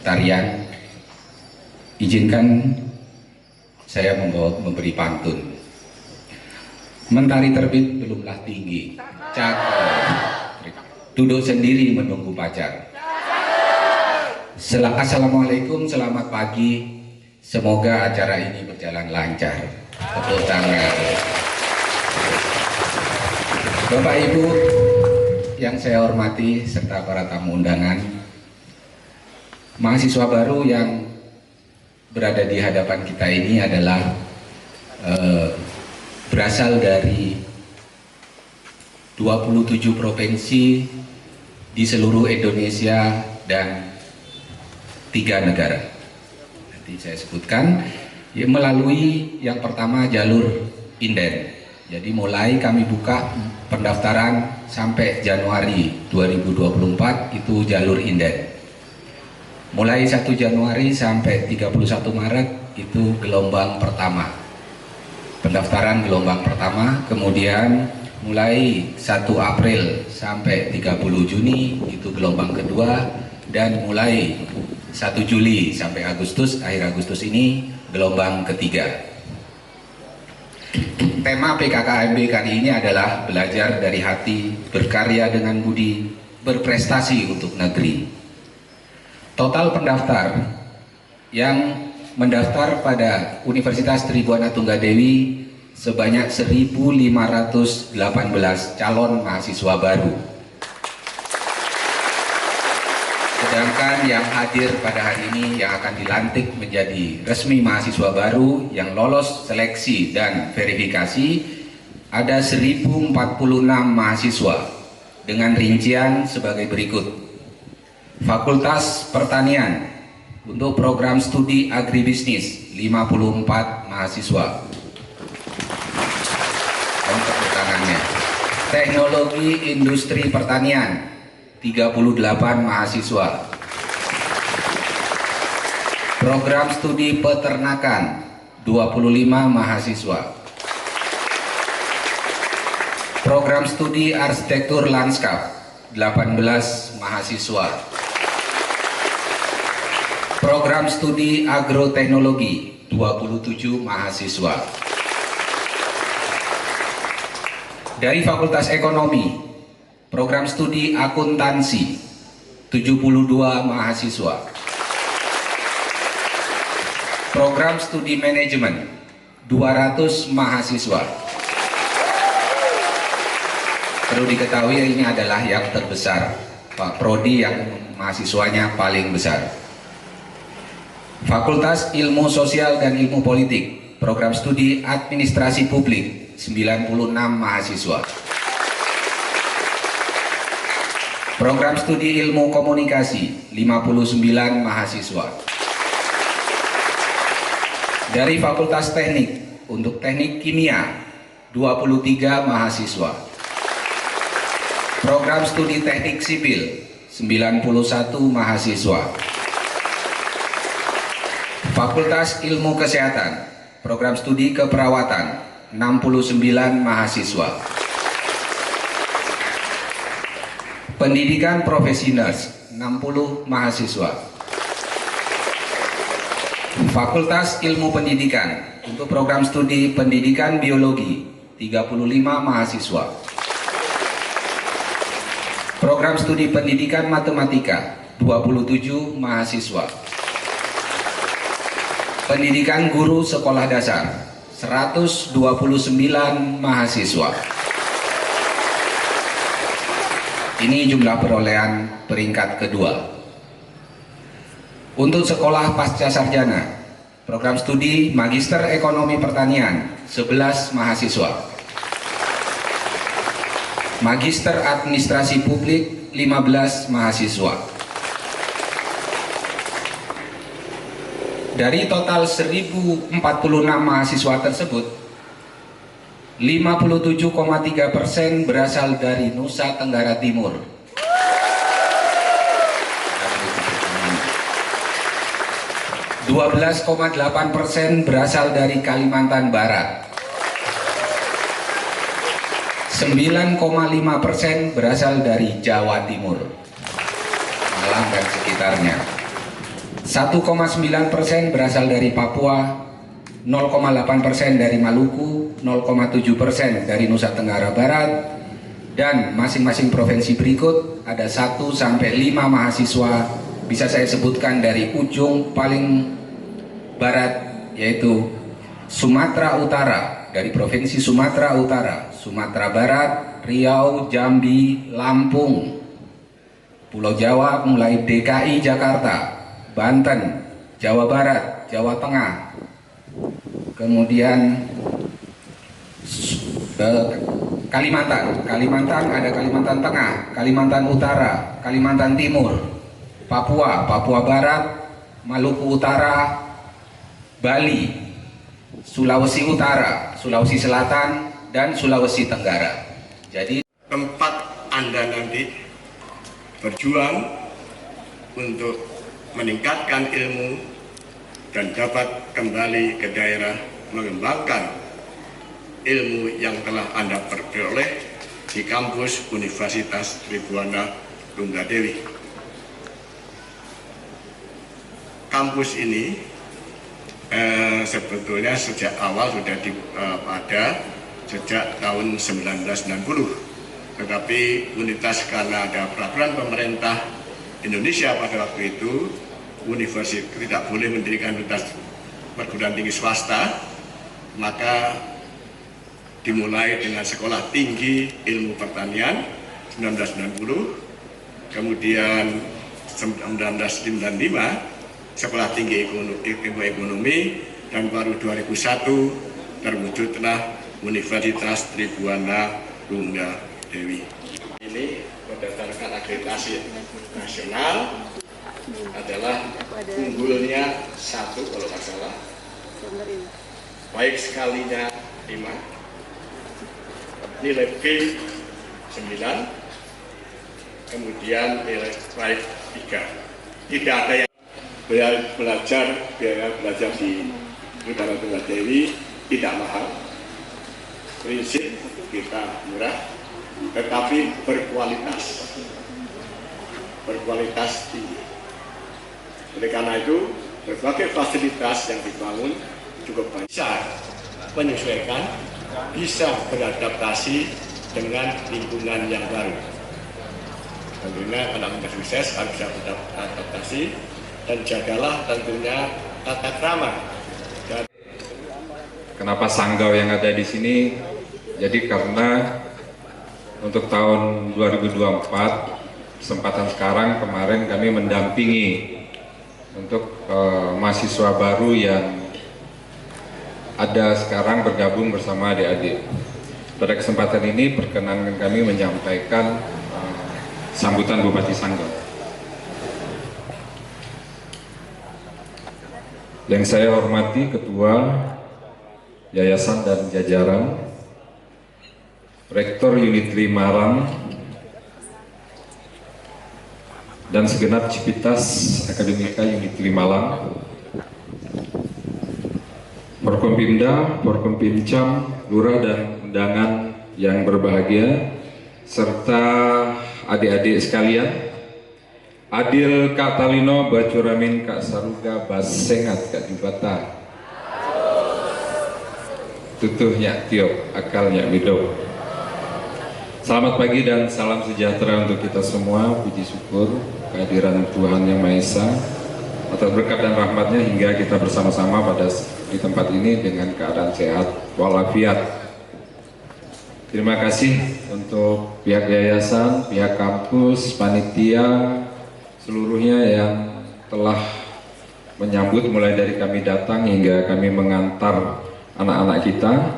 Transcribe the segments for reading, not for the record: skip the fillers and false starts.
tarian, izinkan saya memberi pantun. Mentari terbit belumlah tinggi, cakep, duduk sendiri menunggu pacar. Assalamualaikum, selamat pagi, semoga acara ini berjalan lancar. Tepuk tangan. Bapak Ibu yang saya hormati serta para tamu undangan, mahasiswa baru yang berada di hadapan kita ini adalah berasal dari 27 provinsi di seluruh Indonesia dan 3 negara. Nanti saya sebutkan ya, melalui yang pertama jalur inden. Jadi mulai kami buka pendaftaran sampai Januari 2024 itu jalur inden. Mulai 1 Januari sampai 31 Maret itu gelombang pertama. Pendaftaran gelombang pertama, kemudian mulai 1 April sampai 30 Juni itu gelombang kedua, dan mulai 1 Juli sampai Agustus, akhir Agustus ini gelombang ketiga. Tema PKKMB kali ini adalah belajar dari hati, berkarya dengan budi, berprestasi untuk negeri. Total pendaftar yang mendaftar pada Universitas Tribuana Tunggadewi sebanyak 1.518 calon mahasiswa baru. Sedangkan yang hadir pada hari ini yang akan dilantik menjadi resmi mahasiswa baru yang lolos seleksi dan verifikasi ada 1.046 mahasiswa dengan rincian sebagai berikut. Fakultas Pertanian untuk program studi agribisnis 54 mahasiswa. Tepuk tangannya. Teknologi Industri Pertanian 38 mahasiswa. Program studi peternakan 25 mahasiswa. Program studi arsitektur lanskap 18 mahasiswa. Program studi agroteknologi 27 mahasiswa. Dari Fakultas Ekonomi, program studi akuntansi 72 mahasiswa. Program studi manajemen 200 mahasiswa. Perlu diketahui ini adalah yang terbesar, Pak Prodi yang mahasiswanya paling besar. Fakultas Ilmu Sosial dan Ilmu Politik, program studi administrasi publik 96 mahasiswa. Program studi ilmu komunikasi 59 mahasiswa. Dari Fakultas Teknik untuk teknik kimia 23 mahasiswa. Program studi teknik sipil 91 mahasiswa. Fakultas Ilmu Kesehatan, program studi keperawatan 69 mahasiswa. Pendidikan Profesi Nurse 60 mahasiswa. Fakultas Ilmu Pendidikan untuk program studi Pendidikan Biologi 35 mahasiswa. Program studi Pendidikan Matematika 27 mahasiswa. Pendidikan Guru Sekolah Dasar 129 mahasiswa. Ini jumlah perolehan peringkat kedua. Untuk sekolah pasca sarjana, program studi Magister Ekonomi Pertanian 11 mahasiswa. Magister Administrasi Publik 15 mahasiswa. Dari total 1.046 mahasiswa tersebut, 57,3% berasal dari Nusa Tenggara Timur. 12,8% berasal dari Kalimantan Barat. 9,5% berasal dari Jawa Timur, Malang dan sekitarnya. 1,9% berasal dari Papua, 0,8% dari Maluku, 0,7% dari Nusa Tenggara Barat, dan masing-masing provinsi berikut ada 1 sampai 5 mahasiswa, bisa saya sebutkan dari ujung paling barat yaitu Sumatera Utara, dari Provinsi Sumatera Utara, Sumatera Barat, Riau, Jambi, Lampung, Pulau Jawa mulai DKI Jakarta, Banten, Jawa Barat, Jawa Tengah, kemudian Kalimantan ada Kalimantan Tengah, Kalimantan Utara, Kalimantan Timur, Papua, Papua Barat, Maluku Utara, Bali, Sulawesi Utara, Sulawesi Selatan, dan Sulawesi Tenggara. Jadi tempat Anda nanti berjuang untuk meningkatkan ilmu dan dapat kembali ke daerah mengembangkan ilmu yang telah Anda peroleh di kampus Universitas Tribhuwana Tunggadewi. Kampus ini sebetulnya sejak awal sudah ada sejak tahun 1990, tetapi unitas karena ada peraturan pemerintah Indonesia pada waktu itu, universitas tidak boleh mendirikan universitas perguruan tinggi swasta, maka dimulai dengan Sekolah Tinggi Ilmu Pertanian 1990, kemudian 1995 Sekolah Tinggi Ilmu Ekonomi, dan baru 2001 terwujudlah Universitas Tribhuwana Tunggadewi. Ini berdasarkan akreditasi nasional adalah unggulnya 1 kalau nggak salah, baik sekalinya 5, nilai B 9, kemudian nilai baik 3. Tidak ada yang biaya belajar di Tribhuwana Tunggadewi tidak mahal, prinsip kita murah, tetapi berkualitas tinggi. Oleh karena itu, berbagai fasilitas yang dibangun cukup banyak, bisa menyesuaikan, bisa beradaptasi dengan lingkungan yang baru. Tentunya kalau Anda sukses harus bisa beradaptasi, dan jagalah tentunya tata krama. Kenapa Sanggau yang ada di sini? Jadi karena untuk tahun 2024, kesempatan sekarang kemarin kami mendampingi untuk mahasiswa baru yang ada sekarang bergabung bersama adik-adik. Pada kesempatan ini perkenankan kami menyampaikan sambutan Bupati Sanggau. Yang saya hormati Ketua Yayasan dan jajaran, Rektor Unit 5 Malang, dan segenap Civitas Akademika Unit 5 Malang, Forkompimda, Forkompimcam, Lurah dan undangan yang berbahagia, serta adik-adik sekalian, Adil Kak Talino, Bacuramin Kak Saruga, Basengat Kak Dibata, Tutuhnya Tiop, Akalnya Mido. Selamat pagi dan salam sejahtera untuk kita semua. Puji syukur kehadiran Tuhan Yang Maha Esa atas berkat dan rahmatnya hingga kita bersama-sama di tempat ini dengan keadaan sehat walafiat. Terima kasih untuk pihak yayasan, pihak kampus, panitia, seluruhnya yang telah menyambut mulai dari kami datang hingga kami mengantar anak-anak kita,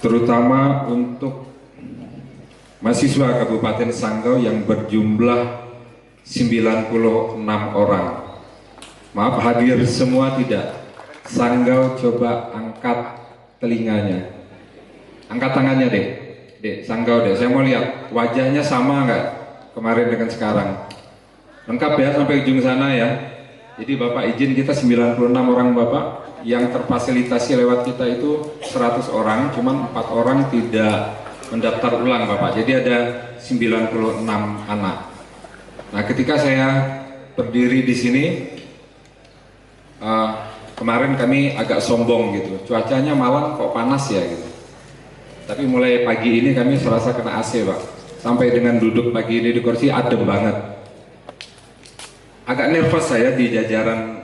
terutama untuk mahasiswa Kabupaten Sanggau yang berjumlah 96 orang. Maaf hadir semua tidak. Sanggau coba angkat telinganya. Angkat tangannya deh. Dek, Sanggau deh. Saya mau lihat wajahnya sama nggak kemarin dengan sekarang. Lengkap ya sampai ujung sana ya. Jadi Bapak izin kita 96 orang Bapak yang terfasilitasi lewat kita itu 100 orang, cuman 4 orang tidak mendaftar ulang Bapak. Jadi ada 96 anak. Nah ketika saya berdiri di sini. Kemarin kami agak sombong gitu, cuacanya malam kok panas ya gitu. Tapi mulai pagi ini kami serasa kena AC Pak. Sampai dengan duduk pagi ini di kursi adem banget. Agak nervous saya di jajaran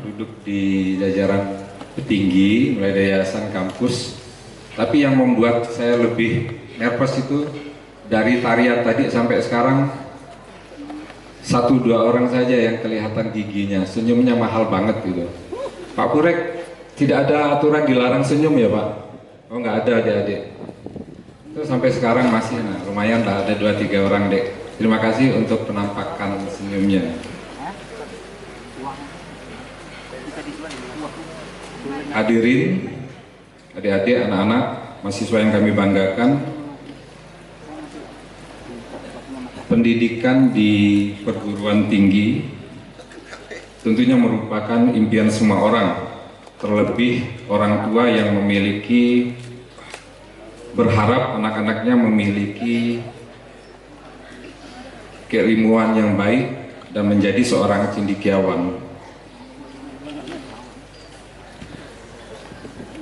duduk di jajaran petinggi mulai dari yayasan kampus. Tapi yang membuat saya lebih nervous itu dari tarian tadi sampai sekarang 1-2 orang saja yang kelihatan giginya, senyumnya mahal banget gitu. Pak Purek, tidak ada aturan dilarang senyum ya Pak? Oh nggak ada adik-adik. Itu sampai sekarang masih, nah lumayan lah ada 2-3 orang dek. Terima kasih untuk penampakan senyumnya. Hadirin, adik-adik, anak-anak, mahasiswa yang kami banggakan, pendidikan di perguruan tinggi tentunya merupakan impian semua orang, terlebih orang tua yang berharap anak-anaknya memiliki keilmuan yang baik dan menjadi seorang cendekiawan.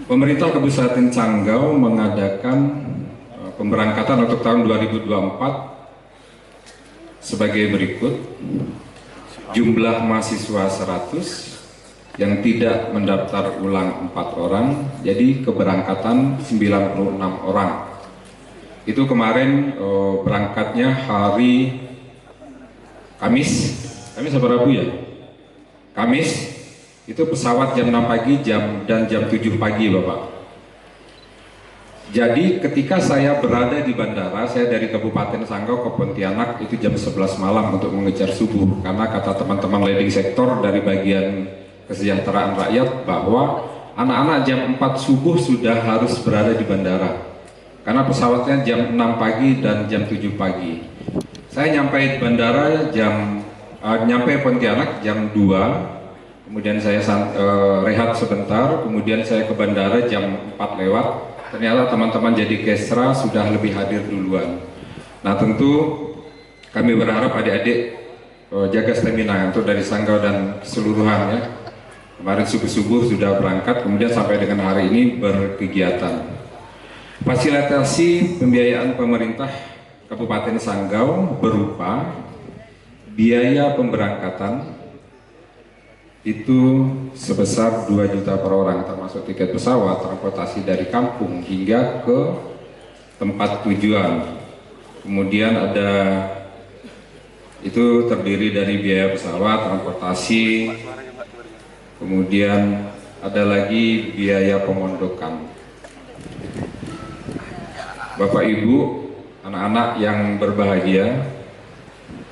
Pemerintah Kabupaten Sanggau mengadakan pemberangkatan untuk tahun 2024 sebagai berikut. Jumlah mahasiswa 100, yang tidak mendaftar ulang 4 orang, jadi keberangkatan 96 orang. Itu kemarin berangkatnya hari Kamis apa Rabu ya? Kamis, itu pesawat jam 6 pagi dan jam 7 pagi Bapak. Jadi ketika saya berada di bandara, saya dari Kabupaten Sanggau ke Pontianak itu jam 11 malam untuk mengejar subuh. Karena kata teman-teman leading sektor dari bagian kesejahteraan rakyat bahwa anak-anak jam 4 subuh sudah harus berada di bandara. Karena pesawatnya jam 6 pagi dan jam 7 pagi. Saya nyampe di bandara nyampe Pontianak jam 2. Kemudian saya rehat sebentar, kemudian saya ke bandara jam 4 lewat. Ternyata teman-teman jadi kesra sudah lebih hadir duluan. Nah tentu kami berharap adik-adik jaga stamina untuk dari Sanggau dan keseluruhan ya. Kemarin subuh-subuh sudah berangkat, kemudian sampai dengan hari ini berkegiatan. Fasilitasi pembiayaan pemerintah Kabupaten Sanggau berupa biaya pemberangkatan itu sebesar 2 juta per orang, termasuk tiket pesawat, transportasi dari kampung hingga ke tempat tujuan. Kemudian ada itu terdiri dari biaya pesawat, transportasi, kemudian ada lagi biaya pemondokan. Bapak Ibu, anak-anak yang berbahagia,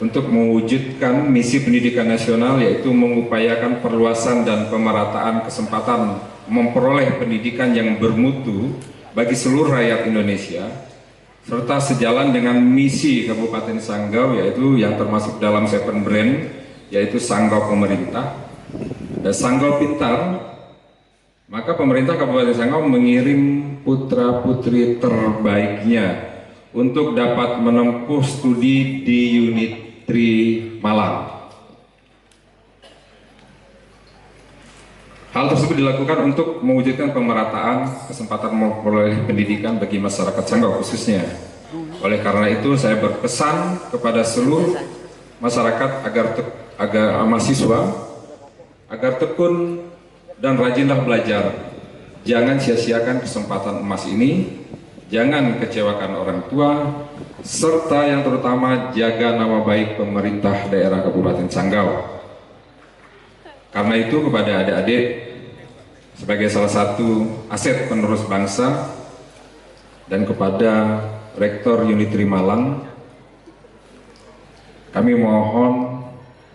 untuk mewujudkan misi pendidikan nasional yaitu mengupayakan perluasan dan pemerataan kesempatan memperoleh pendidikan yang bermutu bagi seluruh rakyat Indonesia, serta sejalan dengan misi Kabupaten Sanggau yaitu yang termasuk dalam 7 brand yaitu Sanggau Pemerintah dan Sanggau Pintar, maka pemerintah Kabupaten Sanggau mengirim putra-putri terbaiknya untuk dapat menempuh studi di unit Malang. Hal tersebut dilakukan untuk mewujudkan pemerataan kesempatan memperoleh pendidikan bagi masyarakat Sanggau khususnya. Oleh karena itu saya berpesan kepada seluruh masyarakat agar mahasiswa agar tekun dan rajinlah belajar. Jangan sia-siakan kesempatan emas ini. Jangan kecewakan orang tua, serta yang terutama jaga nama baik pemerintah daerah Kabupaten Sanggau. Karena itu kepada adik-adik, sebagai salah satu aset penerus bangsa, dan kepada Rektor Unitri Malang, kami mohon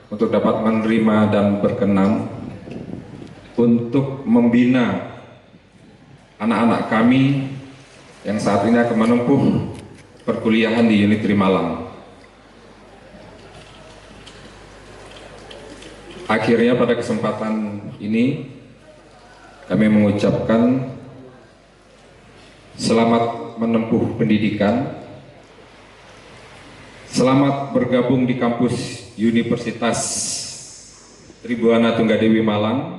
untuk dapat menerima dan berkenan untuk membina anak-anak kami yang saat ini akan menempuh perkuliahan di Unitri Malang. Akhirnya pada kesempatan ini kami mengucapkan selamat menempuh pendidikan, selamat bergabung di kampus Universitas Tribuana Tunggadewi Malang,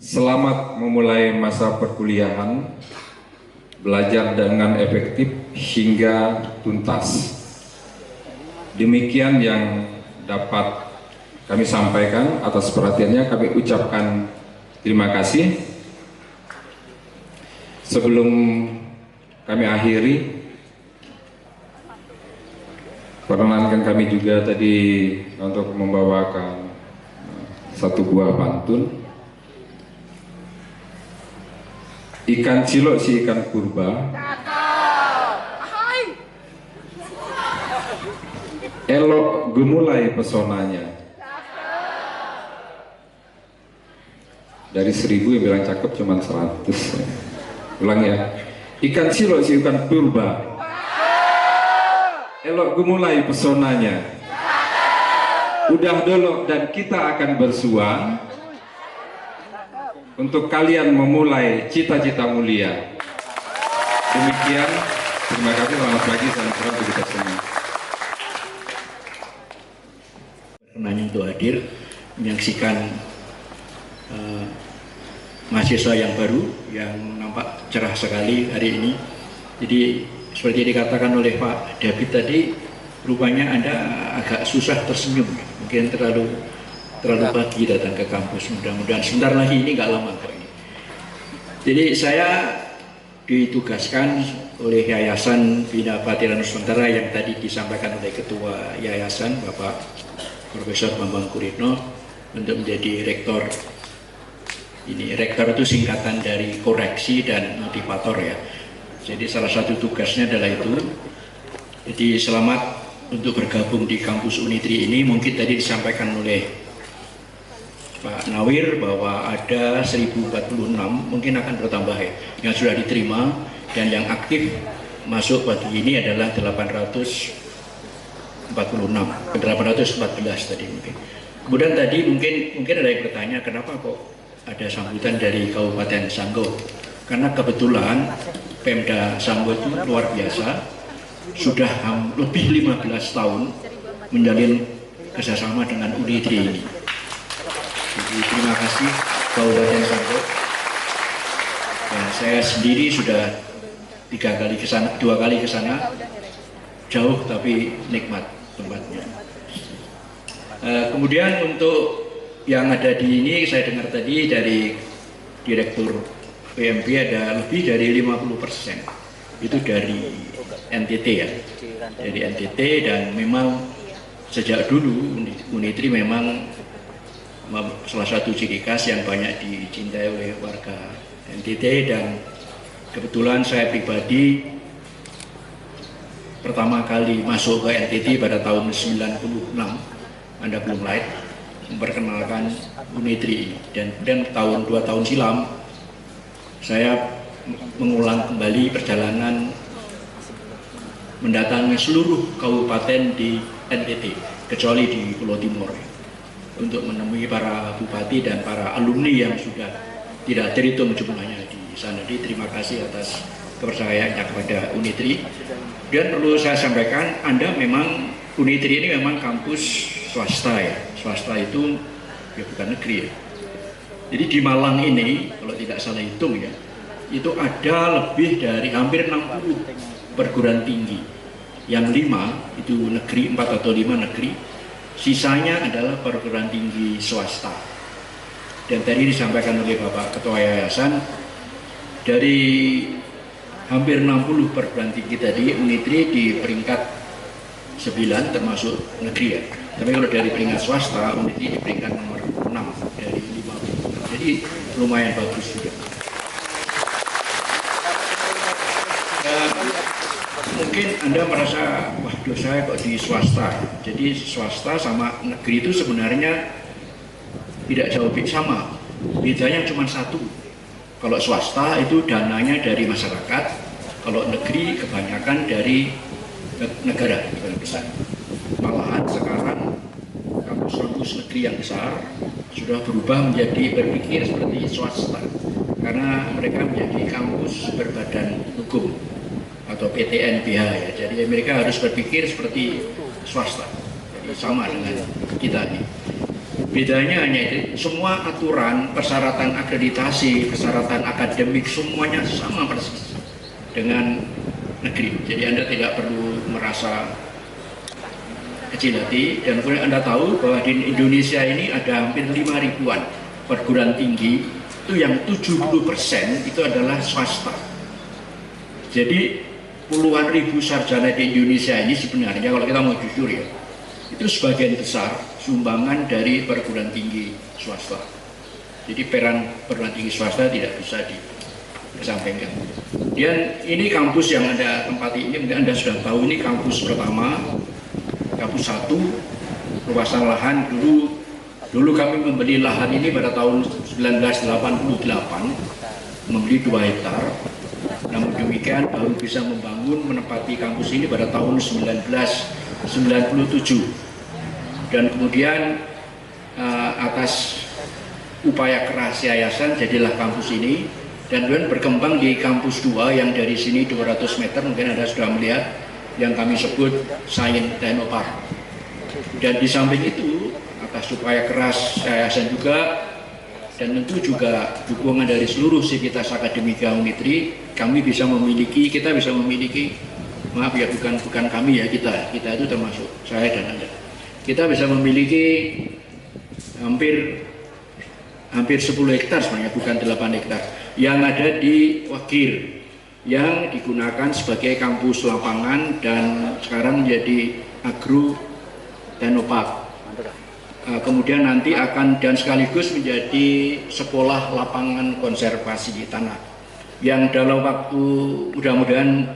selamat memulai masa perkuliahan, belajar dengan efektif hingga tuntas. Demikian yang dapat kami sampaikan. Atas perhatiannya kami ucapkan terima kasih. Sebelum kami akhiri, perkenankan kami juga tadi untuk membawakan satu buah pantun. Ikan cilok si ikan purba, elok gemulai pesonanya. Dari 1000 yang bilang cakep cuma 100. Ulang ya. Ikan cilok si ikan purba, elok gemulai pesonanya. Udah dolok dan kita akan bersua untuk kalian memulai cita-cita mulia. Demikian, terima kasih, selamat pagi, salam sehat untuk kita semua. Berkenan untuk hadir menyaksikan mahasiswa yang baru yang nampak cerah sekali hari ini. Jadi seperti dikatakan oleh Pak David tadi, rupanya Anda agak susah tersenyum, mungkin terlalu pagi datang ke kampus. Mudah-mudahan sebentar lagi, ini nggak lama kok ini. Jadi saya ditugaskan oleh Yayasan Bina Bahtera Nusantara yang tadi disampaikan oleh Ketua Yayasan Bapak Profesor Bambang Kuritno untuk menjadi rektor. Ini rektor itu singkatan dari koreksi dan motivator ya. Jadi salah satu tugasnya adalah itu. Jadi selamat untuk bergabung di kampus Unitri ini. Mungkin tadi disampaikan oleh Pak Nawir bahwa ada 1046, mungkin akan bertambah ya, yang sudah diterima, dan yang aktif masuk pagi ini adalah 814 tadi mungkin. Kemudian tadi mungkin ada yang bertanya, kenapa kok ada sambutan dari Kabupaten Sanggau? Karena kebetulan Pemda Sanggau itu luar biasa, sudah lebih 15 tahun menjalin kerjasama dengan Unitri ini. Jadi terima kasih Kabupaten Sanggau. Ya, saya sendiri sudah 2 kali ke sana, jauh tapi nikmat tempatnya. Kemudian untuk yang ada di ini, saya dengar tadi dari Direktur PMP ada lebih dari 50% itu dari NTT ya, dari NTT, dan memang sejak dulu Unitri memang salah satu ciri khas yang banyak dicintai oleh warga NTT, dan kebetulan saya pribadi pertama kali masuk ke NTT pada tahun 96, Anda belum lahir, memperkenalkan Unitri, dan tahun 2 tahun silam saya mengulang kembali perjalanan mendatangi seluruh kabupaten di NTT kecuali di Pulau Timur untuk menemui para bupati dan para alumni yang sudah tidak terhitung jumlahnya di sana. Jadi terima kasih atas kepercayaannya kepada Unitri. Dan perlu saya sampaikan, Unitri ini memang kampus swasta ya. Swasta itu ya bukan negeri ya. Jadi di Malang ini kalau tidak salah hitung ya, itu ada lebih dari hampir 60 perguruan tinggi. Yang 5 itu negeri, 4 atau 5 negeri, sisanya adalah perguruan tinggi swasta. Dan tadi disampaikan oleh Bapak Ketua Yayasan, dari hampir 60 perguruan tinggi tadi, Unitri di peringkat 9 termasuk negeri ya. Tapi kalau dari peringkat swasta, Unitri di peringkat nomor 6 dari 50. Jadi lumayan bagus juga. Mungkin Anda merasa, waduh saya kok di swasta. Jadi swasta sama negeri itu sebenarnya tidak jauh sama. Bedanya cuma satu. Kalau swasta itu dananya dari masyarakat, kalau negeri kebanyakan dari negara yang besar. Malahan sekarang kampus-kampus negeri yang besar sudah berubah menjadi berpikir seperti swasta, karena mereka menjadi kampus berbadan hukum atau PTNBH ya. Jadi mereka harus berpikir seperti swasta, jadi sama dengan kita ini. Bedanya hanya itu, semua aturan, persyaratan akreditasi, persyaratan akademik semuanya sama persis dengan negeri. Jadi Anda tidak perlu merasa kecil hati, dan kemudian Anda tahu bahwa di Indonesia ini ada hampir 5.000-an perguruan tinggi, itu yang 70% itu adalah swasta. Jadi puluhan ribu sarjana di Indonesia ini sebenarnya kalau kita mau jujur ya, itu sebagian besar sumbangan dari perguruan tinggi swasta. Jadi peran perguruan tinggi swasta tidak bisa dikesampingkan. Dan ini kampus yang Anda tempati ini, mungkin Anda sudah tahu, ini kampus pertama, kampus 1, luasan lahan dulu kami membeli lahan ini pada tahun 1988, membeli 2 hektar. Namun demikian baru bisa membangun menempati kampus ini pada tahun 1997. Dan kemudian atas upaya keras yayasan jadilah kampus ini, dan kemudian berkembang di kampus 2 yang dari sini 200 meter, mungkin Anda sudah melihat, yang kami sebut Science Technopark. Dan di samping itu atas upaya keras yayasan juga, dan tentu juga dukungan dari seluruh sivitas akademika Unitri, kita bisa memiliki, maaf ya, bukan kami ya, kita itu termasuk saya dan Anda, kita bisa memiliki hampir 10 hektar sebenarnya, bukan 8 hektar yang ada di Wagir, yang digunakan sebagai kampus lapangan dan sekarang menjadi agro teknopark. Kemudian nanti akan dan sekaligus menjadi sekolah lapangan konservasi tanah yang dalam waktu mudah-mudahan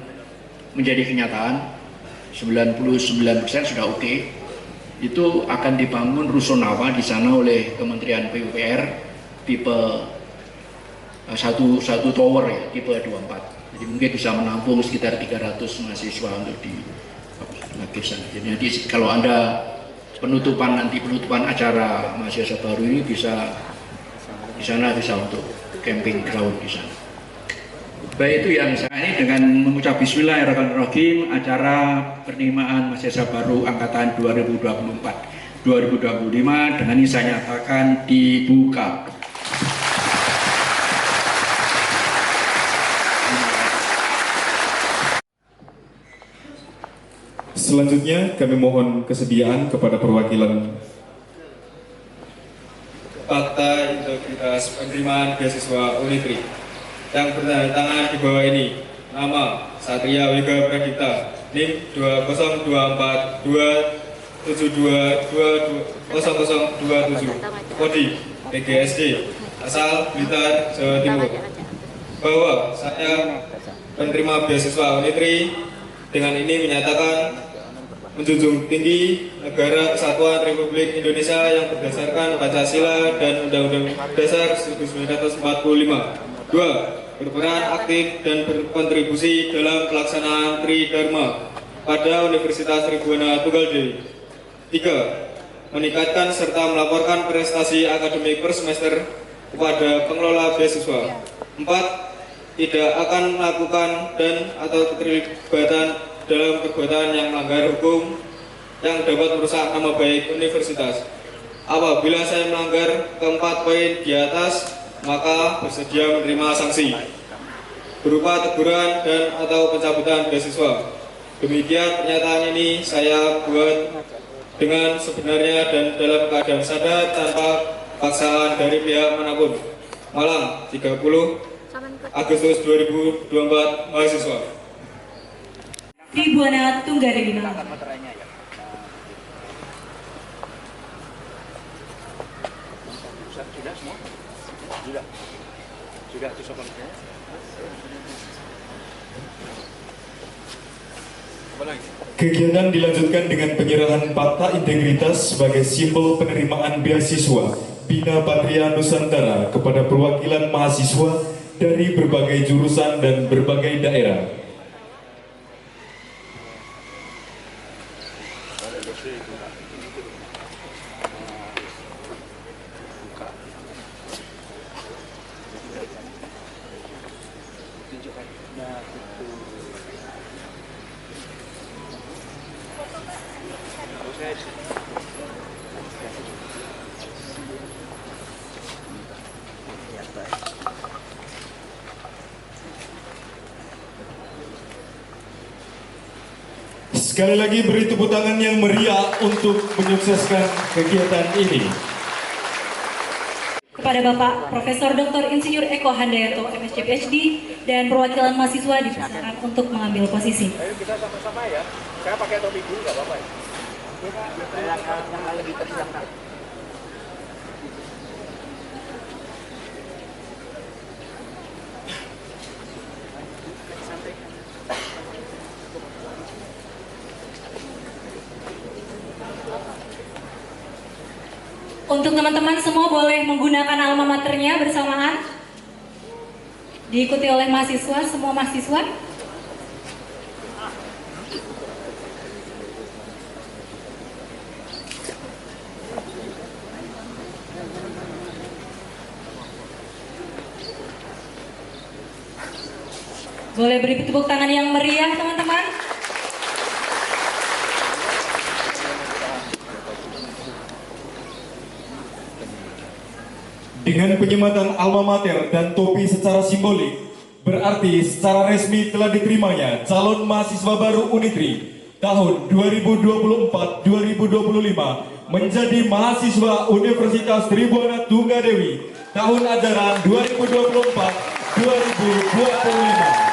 menjadi kenyataan, 99% sudah oke. Itu akan dibangun rusunawa di sana oleh Kementerian PUPR tipe satu tower ya, tipe 24. Jadi mungkin bisa menampung sekitar 300 mahasiswa untuk di sana. Jadi kalau Anda penutupan acara mahasiswa baru ini bisa di sana, bisa untuk camping ground di sana. Baik, itu yang saya ini dengan mengucap Bismillahirrahmanirrahim, acara penerimaan mahasiswa baru angkatan 2024-2025 dengan ini saya nyatakan dibuka. Selanjutnya kami mohon kesediaan kepada perwakilan Fakta Integritas Penerimaan Beasiswa Unitri yang bertanda tangan di bawah ini. Nama Satria Wega Pradipta, NIM 20247220027, Kodi PGSD, asal Blitar, Jawa Timur. Bahwa saya penerima beasiswa Unitri dengan ini menyatakan menjunjung tinggi negara kesatuan Republik Indonesia yang berdasarkan Pancasila dan Undang-Undang Dasar 1945. 2. Berperan aktif dan berkontribusi dalam pelaksanaan Tridharma pada Universitas Tribhuwana Tunggal Dewi. 3. Meningkatkan serta melaporkan prestasi akademik per semester kepada pengelola beasiswa. 4. Tidak akan melakukan dan atau keterlibatan dalam perbuatan yang melanggar hukum yang dapat merusak nama baik universitas. Apabila saya melanggar keempat poin di atas, maka bersedia menerima sanksi berupa teguran dan atau pencabutan beasiswa. Demikian pernyataan ini saya buat dengan sebenarnya dan dalam keadaan sadar tanpa paksaan dari pihak manapun. Malang, 30 Agustus 2024, mahasiswa. Tribhuwana Tunggal Dewi. Kegiatan dilanjutkan dengan penyerahan fakta integritas sebagai simbol penerimaan beasiswa Bina Patria Nusantara kepada perwakilan mahasiswa dari berbagai jurusan dan berbagai daerah. Sekali lagi beri tepuk tangan yang meriah untuk menyukseskan kegiatan ini. Kepada Bapak Profesor Dr. Insinyur Eko Handayanto, MSc PhD, dan perwakilan mahasiswa dipersilakan untuk mengambil posisi. Ayo kita sama-sama ya. Saya pakai topi dulu nggak apa-apa ya? Yang lebih tersiapkan. Untuk teman-teman semua boleh menggunakan alma maternya bersamaan. Diikuti oleh mahasiswa, semua mahasiswa. Boleh beri tepuk tangan yang meriah, teman-teman. Dengan penyematan alma mater dan topi secara simbolik, berarti secara resmi telah diterimanya calon mahasiswa baru Unitri tahun 2024-2025 menjadi mahasiswa Universitas Tribuana Tunggadewi tahun ajaran 2024-2025.